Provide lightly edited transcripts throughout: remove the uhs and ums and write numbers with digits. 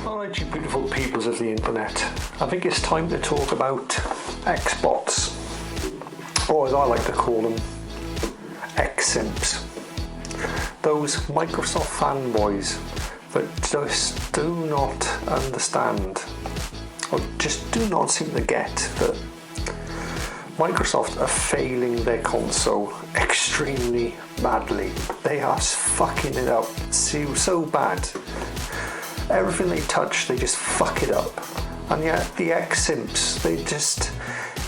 Alright, you beautiful peoples of the internet. I think it's time to talk about Xbots, or as I like to call them, Simps. Those Microsoft fanboys that just do not understand, or just do not seem to get that Microsoft are failing their console extremely badly. They are fucking it up so bad. Everything they touch, they just fuck it up. And yet the Simps, they just,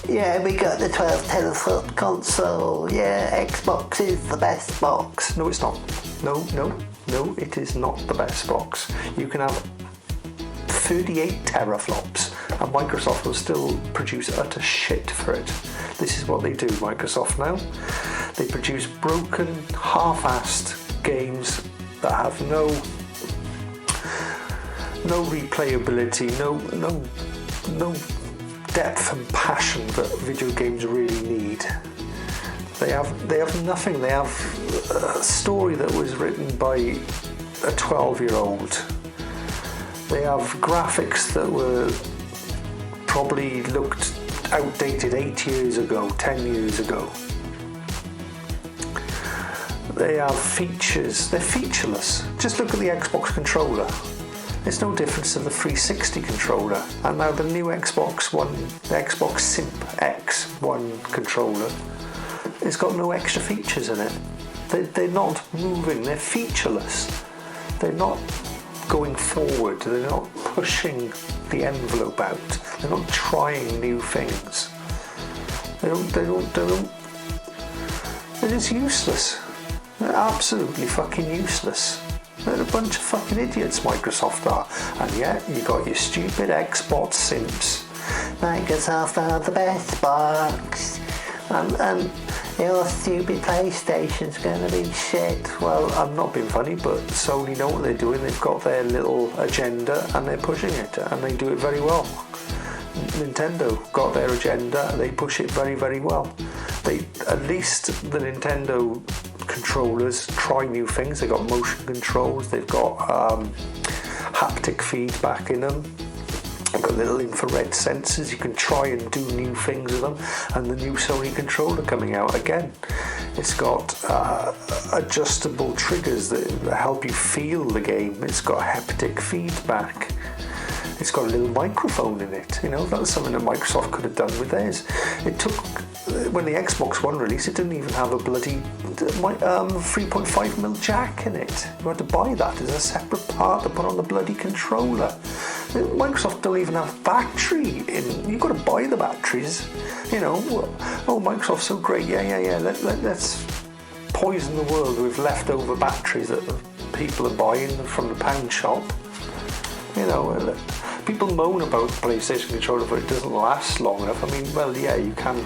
yeah, we got the 12 teraflop console. Yeah, Xbox is the best box. No, it's not. No, it is not the best box. You can have 38 teraflops and Microsoft will still produce utter shit for it. This is what they do, Microsoft now. They produce broken, half-assed games that have no replayability, no depth and passion that video games really need. They have nothing. They have a story that was written by a 12-year-old. They have graphics that were probably looked outdated 8 years ago, 10 years ago. They have features. They're featureless. Just look at the Xbox controller. It's no difference to the 360 controller. And now the new Xbox One, the Xbox Simp X1 controller, it's got no extra features in it. They're not moving, they're featureless. They're not going forward, they're not pushing the envelope out. They're not trying new things. They're just useless. They're absolutely fucking useless. They're a bunch of fucking idiots, Microsoft are. And yet, you got your stupid Xbox Simps. Microsoft are the best box. And your stupid PlayStation's gonna be shit. Well, I'm not being funny, but Sony know what they're doing. They've got their little agenda and they're pushing it. And they do it very well. Nintendo got their agenda and they push it very, very well. At least the Nintendo controllers try new things. They've got motion controls, they've got haptic feedback in them, they've got little infrared sensors. You can try and do new things with them. And the new Sony controller coming out again, it's got adjustable triggers that help you feel the game. It's got haptic feedback. It's got a little microphone in it. You know, that's something that Microsoft could have done with theirs. It took, when the Xbox One released, it didn't even have a bloody 3.5mm jack in it. You had to buy that as a separate part to put on the bloody controller. Microsoft don't even have battery in. You've got to buy the batteries. You know, oh, Microsoft's so great. Yeah. Let's poison the world with leftover batteries that people are buying from the pound shop. You know, people moan about the PlayStation controller, but it doesn't last long enough. I mean, well, yeah, you can.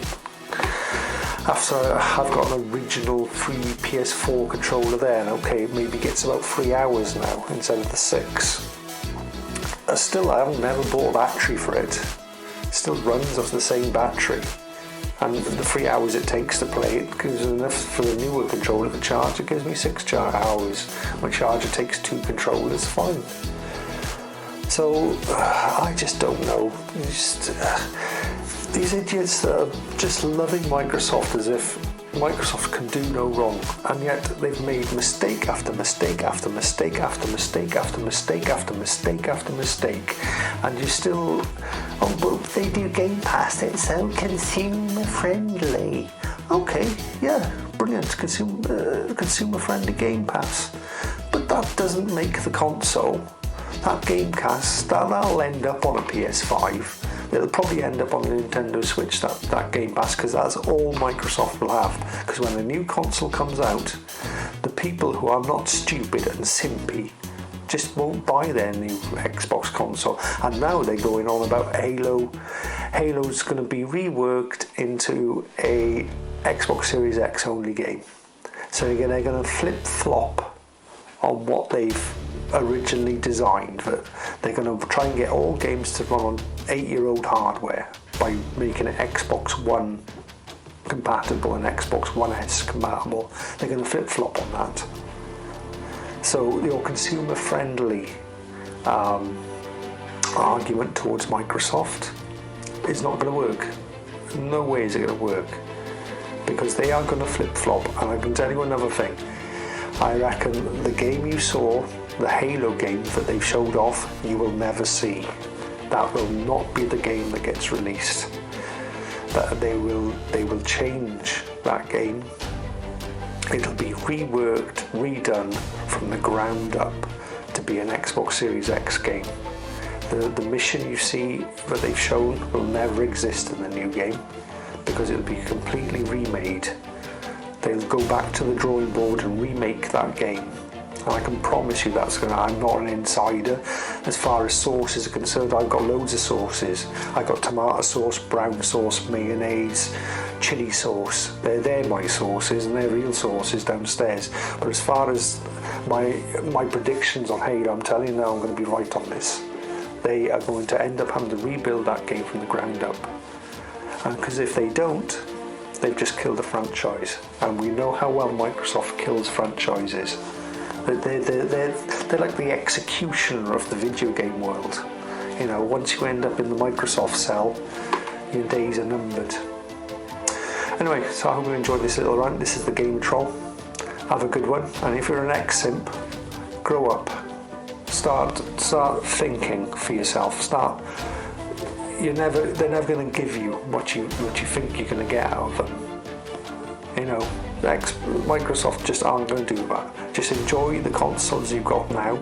After I've got an original free PS4 controller there, and okay, it maybe gets about 3 hours now instead of the 6. Still, I haven't never bought a battery for it. It still runs off the same battery. And the 3 hours it takes to play it gives enough for the newer controller to charge. It gives me 6 hours. My charger takes 2 controllers, fine. So, I just don't know. These idiots that are just loving Microsoft as if Microsoft can do no wrong, and yet they've made mistake after mistake after mistake after mistake after mistake after mistake after mistake, and you still, oh, but they do Game Pass, it's so consumer friendly. Okay, yeah, brilliant, consumer friendly Game Pass, but that doesn't make the console. That Game Pass, that'll end up on a PS5. It'll probably end up on the Nintendo Switch, that Game Pass, because that's all Microsoft will have. Because when a new console comes out, the people who are not stupid and simpy just won't buy their new Xbox console. And now they're going on about Halo. Halo's going to be reworked into a Xbox Series X only game. So they're going to flip-flop on what they've originally designed. That they're going to try and get all games to run on 8-year-old hardware by making it Xbox One compatible and Xbox One S compatible. They're going to flip-flop on that. So your consumer-friendly argument towards Microsoft is not going to work. No way is it going to work, because they are going to flip-flop. And I can tell you another thing. I reckon the game you saw, the Halo game that they've showed off, you will never see. That will not be the game that gets released. That they will change that game. It'll be reworked, redone from the ground up to be an Xbox Series X game. The mission you see that they've shown will never exist in the new game, because it'll be completely remade. They'll go back to the drawing board and remake that game. And I can promise you that's going to, I'm not an insider. As far as sauces are concerned, I've got loads of sauces. I've got tomato sauce, brown sauce, mayonnaise, chili sauce. They're my sauces, and they're real sauces downstairs. But as far as my predictions on Halo, I'm telling you now, I'm going to be right on this. They are going to end up having to rebuild that game from the ground up. And because if they don't, they've just killed the franchise. And we know how well Microsoft kills franchises. They're like the executioner of the video game world. You know, once you end up in the Microsoft cell, your days are numbered. Anyway, so I hope you enjoyed this little rant. This is the Game Troll. Have a good one. And if you're an ex-simp, grow up. Start thinking for yourself. They're never going to give you what you think you're going to get out of them. You know, Microsoft just aren't going to do that. Just enjoy the consoles you've got now,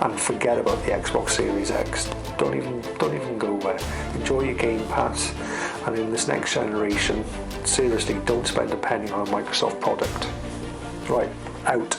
and forget about the Xbox Series X. Don't even go there. Enjoy your Game Pass, and in this next generation, seriously, don't spend a penny on a Microsoft product. Right, out.